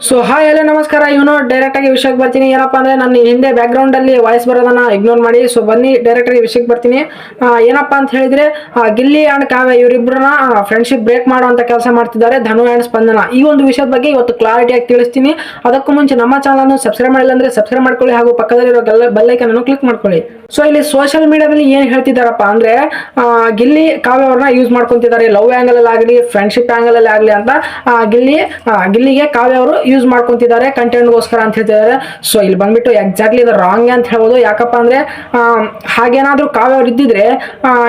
So hi ಎಲ್ಲ ನಮಸ್ಕಾರ. Direct ಆಗಿ ವಿಷಯಕ್ಕೆ ಬರ್ತೀನಿ. ಏನಪ್ಪಾ ಅಂದ್ರೆ ನನ್ನ ಹಿಂದೆ ಬ್ಯಾಕ್ ಗ್ರೌಂಡ್ ಅಲ್ಲಿ ವಾಯ್ಸ್ ಬರೋದನ್ನ ಇಗ್ನೋರ್ ಮಾಡಿ. ಸೊ ಬನ್ನಿ ಡೈರೆಕ್ಟ್ ಆಗಿ ವಿಷಯಕ್ಕೆ ಬರ್ತೀನಿ. ಏನಪ್ಪಾ ಅಂತ ಹೇಳಿದ್ರೆ ಗಿಲ್ಲಿ ಅಂಡ್ ಕಾವ್ಯ ಇವರಿಬ್ಬರನ್ನ ಫ್ರೆಂಡ್ಶಿಪ್ ಬ್ರೇಕ್ ಮಾಡುವಂತ ಕೆಲಸ ಮಾಡ್ತಿದ್ದಾರೆ ಧನು ಅಂಡ್ ಸ್ಪಂದನ. ಈ ಒಂದು ವಿಷಯದ ಬಗ್ಗೆ ಇವತ್ತು ಕ್ಲಾರಿಟಿಯಾಗಿ ತಿಳಿಸ್ತೀನಿ. ಅದಕ್ಕೂ ಮುಂಚೆ ನಮ್ಮ ಚಾನಲ್ ಅನ್ನು ಸಬ್ಸ್ಕ್ರೈಬ್ ಮಾಡಿಲ್ಲ ಅಂದ್ರೆ ಸಬ್ಸ್ಕ್ರೈಬ್ ಮಾಡ್ಕೊಳ್ಳಿ, ಹಾಗೂ ಪಕ್ಕದಲ್ಲಿರೋ ಬೆಲ್ ಐಕಾನ್ ಅನ್ನು ಕ್ಲಿಕ್ ಮಾಡ್ಕೊಳ್ಳಿ. ಸೊ ಇಲ್ಲಿ ಸೋಷಿಯಲ್ ಮೀಡಿಯಾದಲ್ಲಿ ಏನ್ ಹೇಳ್ತಿದಾರಪ್ಪ ಅಂದ್ರೆ ಗಿಲ್ಲಿ ಕಾವ್ಯ ಅವ್ರನ್ನ ಯೂಸ್ ಮಾಡ್ಕೊಂತಿದ್ದಾರೆ, ಲವ್ ಆಂಗಲ್ ಅಲ್ಲಿ ಆಗಲಿ ಫ್ರೆಂಡ್ಶಿಪ್ ಆಂಗಲ್ ಅಲ್ಲಿ ಆಗಲಿ ಅಂತ ಗಿಲ್ಲಿಗೆ ಕಾವ್ಯ ಅವರು ಯೂಸ್ ಮಾಡ್ಕೊಂತಿದ್ದಾರೆ ಕಂಟೆಂಟ್ಗೋಸ್ಕರ ಅಂತ ಹೇಳ್ತಿದ್ದಾರೆ. ಸೊ ಇಲ್ಲಿ ಬಂದ್ಬಿಟ್ಟು ಎಕ್ಸಾಕ್ಟ್ಲಿ ಇದು ರಾಂಗ್ ಅಂತ ಹೇಳ್ಬೋದು. ಯಾಕಪ್ಪ ಅಂದ್ರೆ ಹಾಗೇನಾದ್ರೂ ಕಾವ್ಯ ಅವ್ರು ಇದ್ದಿದ್ರೆ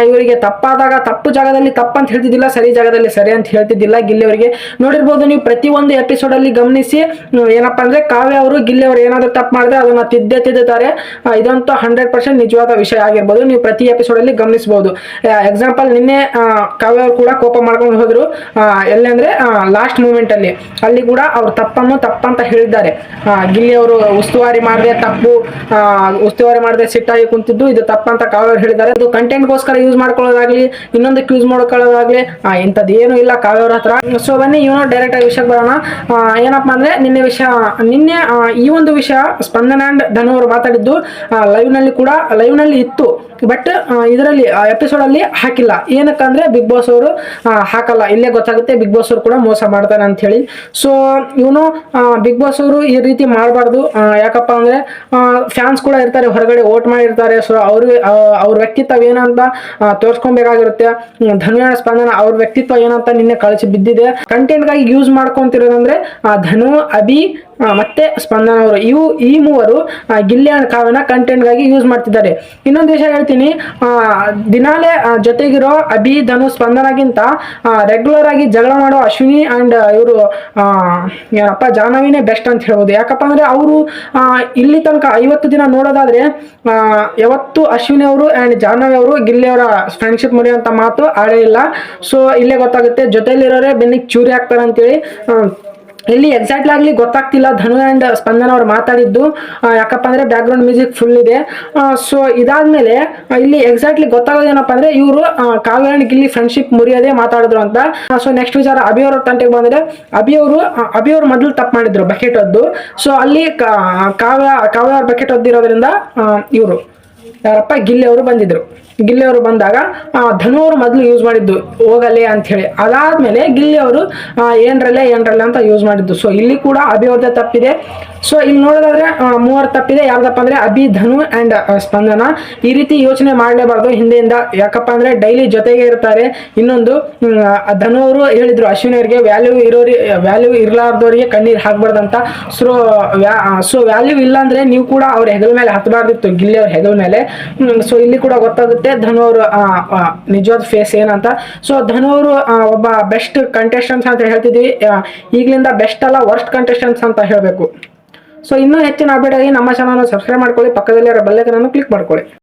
ಇವರಿಗೆ ತಪ್ಪಾದಾಗ ತಪ್ಪು ಜಾಗದಲ್ಲಿ ತಪ್ಪು ಅಂತ ಹೇಳ್ತಿದ್ದಿಲ್ಲ, ಸರಿ ಜಾಗದಲ್ಲಿ ಸರಿ ಅಂತ ಹೇಳ್ತಿದ್ದಿಲ್ಲ. ಗಿಲ್ಲಿ ಅವರಿಗೆ ನೋಡಿರ್ಬೋದು ನೀವು ಪ್ರತಿಯೊಂದು ಎಪಿಸೋಡ್ ಅಲ್ಲಿ ಗಮನಿಸಿ. ಏನಪ್ಪಾ ಅಂದ್ರೆ ಕಾವ್ಯ ಅವರು ಗಿಲ್ಲಿ ಅವರು ಏನಾದ್ರು ತಪ್ಪು ಮಾಡಿದ್ರೆ ಅದನ್ನ ತಿದ್ದುತ್ತಾರೆ. ಇದಂತೂ 100% ನಿಜವಾದ ವಿಷಯ ಆಗಿರ್ಬೋದು. ನೀವು ಪ್ರತಿ ಎಪಿಸೋಡ್ ಅಲ್ಲಿ ಗಮನಿಸಬಹುದು. ಎಕ್ಸಾಂಪಲ್ ನಿನ್ನೆ ಕಾವ್ಯ ಅವರು ಕೂಡ ಕೋಪ ಮಾಡ್ಕೊಂಡು ಹೋದ್ರು. ಎಲ್ಲಂದ್ರೆ ಲಾಸ್ಟ್ ಮೂಮೆಂಟ್ ಅಲ್ಲಿ ಕೂಡ ಅವ್ರ ತಪ್ಪಂತ ಹೇಳಿದ್ದಾರೆ. ಗಿಲ್ಲಿ ಅವರು ಉಸ್ತುವಾರಿ ಮಾಡದೆ ಉಸ್ತುವಾರಿ ಮಾಡದೆ ಸಿಟ್ಟಾಗಿ ಕುಂತಿದ್ದು ಇದು ತಪ್ಪಂತ ಕಾವ್ಯ ಅವರು ಹೇಳಿದ್ದಾರೆ. ಅದು ಕಂಟೆಂಟ್ಗೋಸ್ಕರ ಯೂಸ್ ಮಾಡ್ಕೊಳ್ಳೋದಾಗ್ಲಿ ಇನ್ನೊಂದಕ್ಕೆ ಯೂಸ್ ಮಾಡ್ಕೊಳ್ಳೋದಾಗ್ಲಿ ಇಂಥದ್ದು ಏನು ಇಲ್ಲ ಕಾವ್ಯ ಅವ್ರ ಹತ್ರ. ಸೊ ಬನ್ನಿ ಡೈರೆಕ್ಟ್ ಆಗಿ ವಿಷಯಕ್ಕೆ ಬರೋಣ. ಏನಪ್ಪಾ ಅಂದ್ರೆ ನಿನ್ನೆ ಈ ಒಂದು ವಿಷಯ ಸ್ಪಂದನ ಅಂಡ್ ಧನು ಅವರು ಮಾತಾಡಿದ್ದು ಲೈವ್ ನಲ್ಲಿ ಇತ್ತು. ಬಟ್ ಇದರಲ್ಲಿ ಎಪಿಸೋಡ್ ಅಲ್ಲಿ ಹಾಕಿಲ್ಲ. ಏನಕ್ಕಂದ್ರೆ ಬಿಗ್ ಬಾಸ್ ಅವರು ಹಾಕಲ್ಲ. ಇಲ್ಲೇ ಗೊತ್ತಾಗುತ್ತೆ ಬಿಗ್ ಬಾಸ್ ಅವರು ಕೂಡ ಮೋಸ ಮಾಡ್ತಾರೆ ಅಂತ ಹೇಳಿ. ಸೊ ಬಿಗ್ ಬಾಸ್ ಅವರು ಈ ರೀತಿ ಮಾಡಬಾರ್ದು. ಯಾಕಪ್ಪ ಅಂದ್ರೆ ಫ್ಯಾನ್ಸ್ ಕೂಡ ಇರ್ತಾರೆ, ಹೊರಗಡೆ ವೋಟ್ ಮಾಡಿರ್ತಾರೆ. ಸೊ ಅವ್ರ ವ್ಯಕ್ತಿತ್ವ ಏನಂತ ತೋರ್ಸ್ಕೊಬೇಕಾಗಿರುತ್ತೆ. ಧನು ಸ್ಪಂದನ ಅವ್ರ ವ್ಯಕ್ತಿತ್ವ ಏನಂತ ನಿನ್ನೆ ಕಳಿಸಿ ಬಿದ್ದಿದೆ. ಕಂಟೆಂಟ್ ಗಾಗಿ ಯೂಸ್ ಮಾಡ್ಕೊಂತಿರೋದಂದ್ರೆ ಧನು, ಅಭಿ ಮತ್ತೆ ಸ್ಪಂದನ ಅವರು ಈ ಮೂವರು ಗಿಲ್ಲಿ ಅಂಡ್ ಕಾವ್ಯನ ಕಂಟೆಂಟ್ ಗಾಗಿ ಯೂಸ್ ಮಾಡ್ತಿದ್ದಾರೆ. ಇನ್ನೊಂದು ವಿಷಯ ಹೇಳ್ತೀನಿ, ದಿನಾಲೇ ಜೊತೆಗಿರೋ ಅಭಿ, ಧನು, ಸ್ಪಂದನಗಿಂತ ರೆಗ್ಯುಲರ್ ಆಗಿ ಜಗಳ ಮಾಡೋ ಅಶ್ವಿನಿ ಅಂಡ್ ಇವರು ಏನಪ್ಪ ಜಾಹ್ನವಿನೇ ಬೆಸ್ಟ್ ಅಂತ ಹೇಳ್ಬೋದು. ಯಾಕಪ್ಪ ಅಂದ್ರೆ ಅವರು ಇಲ್ಲಿ ತನಕ 50 ದಿನ ನೋಡೋದಾದ್ರೆ ಯಾವತ್ತು ಅಶ್ವಿನಿ ಅವರು ಅಂಡ್ ಜಾಹ್ನವಿ ಅವರು ಗಿಲ್ಲಿ ಅವರ ಫ್ರೆಂಡ್ಶಿಪ್ ಮುರಿಯುವಂತ ಮಾತು ಆಡೇ ಇಲ್ಲ. ಸೊ ಇಲ್ಲೇ ಗೊತ್ತಾಗುತ್ತೆ ಜೊತೆಲಿರೋರೇ ಬೆನ್ನಿಗೆ ಚೂರಿ ಹಾಕ್ತಾರೆ ಅಂತೇಳಿ. ಇಲ್ಲಿ ಎಕ್ಸಾಕ್ಟ್ಲಿ ಆಗ್ಲಿ ಗೊತ್ತಾಗ್ತಿಲ್ಲ ಧನು ಅಂಡ್ ಸ್ಪಂದನ ಅವ್ರು ಮಾತಾಡಿದ್ದು. ಯಾಕಪ್ಪ ಅಂದ್ರೆ ಬ್ಯಾಕ್ ಗ್ರೌಂಡ್ ಮ್ಯೂಸಿಕ್ ಫುಲ್ ಇದೆ. ಸೊ ಇದಾದ್ಮೇಲೆ ಇಲ್ಲಿ ಎಕ್ಸಾಕ್ಟ್ಲಿ ಗೊತ್ತಾಗೋದೇನಪ್ಪ ಅಂದ್ರೆ ಇವರು ಕಾವ್ಯ ಅಂಡ್ ಗಿಲ್ಲಿ ಫ್ರೆಂಡ್ಶಿಪ್ ಮುರಿಯೋದೇ ಮಾತಾಡಿದ್ರು ಅಂತ. ಸೊ ನೆಕ್ಸ್ಟ್ ವಿಚಾರ ಅಭಿ ಅವರ ತಂಟೆಗೆ ಬಂದ್ರೆ ಅಭಿ ಅವರು ಮೊದಲು ತಪ್ಪು ಮಾಡಿದ್ರು ಬಕೆಟ್ ಒದ್ದು. ಸೊ ಅಲ್ಲಿ ಕಾವ್ಯ ಅವ್ರ ಬಕೆಟ್ ಒದ್ದಿರೋದ್ರಿಂದ ಇವರು ಯಾರಪ್ಪ ಗಿಲ್ಲಿ ಅವರು ಬಂದಿದ್ರು. ಗಿಲ್ಲಿ ಅವರು ಬಂದಾಗ ಧನು ಅವರು ಮೊದಲು ಯೂಸ್ ಮಾಡಿದ್ದು ಹೋಗಲೇ ಅಂತ ಹೇಳಿ. ಅದಾದ್ಮೇಲೆ ಗಿಲ್ಲಿ ಅವರು ಏನ್ರಲ್ಲೇ ಅಂತ ಯೂಸ್ ಮಾಡಿದ್ದು. ಸೊ ಇಲ್ಲಿ ಕೂಡ ಅಭಿ ಅವ್ರದ್ದೇ ತಪ್ಪಿದೆ. ಸೊ ಇಲ್ಲಿ ನೋಡೋದಾದ್ರೆ ಮೂವರು ತಪ್ಪಿದೆ. ಯಾರ್ದಪ್ಪ ಅಂದ್ರೆ ಅಭಿ, ಧನು ಅಂಡ್ ಸ್ಪಂದನ. ಈ ರೀತಿ ಯೋಚನೆ ಮಾಡಲೇಬಾರ್ದು ಹಿಂದೆಯಿಂದ. ಯಾಕಪ್ಪ ಅಂದ್ರೆ ಡೈಲಿ ಜೊತೆಗೆ ಇರ್ತಾರೆ. ಇನ್ನೊಂದು ಧನು ಅವರು ಹೇಳಿದ್ರು ಅಶ್ವಿನಿ ಅವರಿಗೆ ವ್ಯಾಲ್ಯೂ ಇರ್ಲಾರ್ದವ್ರಿಗೆ ಕಣ್ಣೀರ್ ಹಾಕ್ಬಾರ್ದಂತ. ಸೊ ವ್ಯಾಲ್ಯೂ ಇಲ್ಲ ಅಂದ್ರೆ ನೀವು ಕೂಡ ಅವ್ರ ಹೆಗಲ ಮೇಲೆ ಹತ್ತಬಾರ್ದಿತ್ತು, ಗಿಲ್ಲಿ ಅವ್ರ ಹೆಗಲ ಮೇಲೆ. ಸೊ ಇಲ್ಲಿ ಕೂಡ ಗೊತ್ತಾಗುತ್ತೆ ಧನು ಅವರು ನಿಜವಾದ ಫೇಸ್ ಏನಂತ. ಸೊ ಧನು ಅವರು ಒಬ್ಬ ಬೆಸ್ಟ್ ಕಂಟೆಸ್ಟೆಂಟ್ಸ್ ಅಂತ ಹೇಳ್ತಿದ್ವಿ. ಈಗಲಿಂದ ಬೆಸ್ಟ್ ಅಲ್ಲ ವರ್ಸ್ಟ್ ಕಂಟೆಸ್ಟೆಂಟ್ಸ್ ಅಂತ ಹೇಳಬೇಕು. ಸೊ ಇನ್ನೂ ಹೆಚ್ಚಿನ ಅಪ್ಡೇಟ್ ಆಗಿ ನಮ್ಮ ಚಾನಲ್ ಸಬ್ಸ್ಕ್ರೈಬ್ ಮಾಡ್ಕೊಳ್ಳಿ, ಪಕ್ಕದಲ್ಲಿ ಬೆಲ್ ಐಕಾನ್ ಅನ್ನು ಕ್ಲಿಕ್ ಮಾಡ್ಕೊಳ್ಳಿ.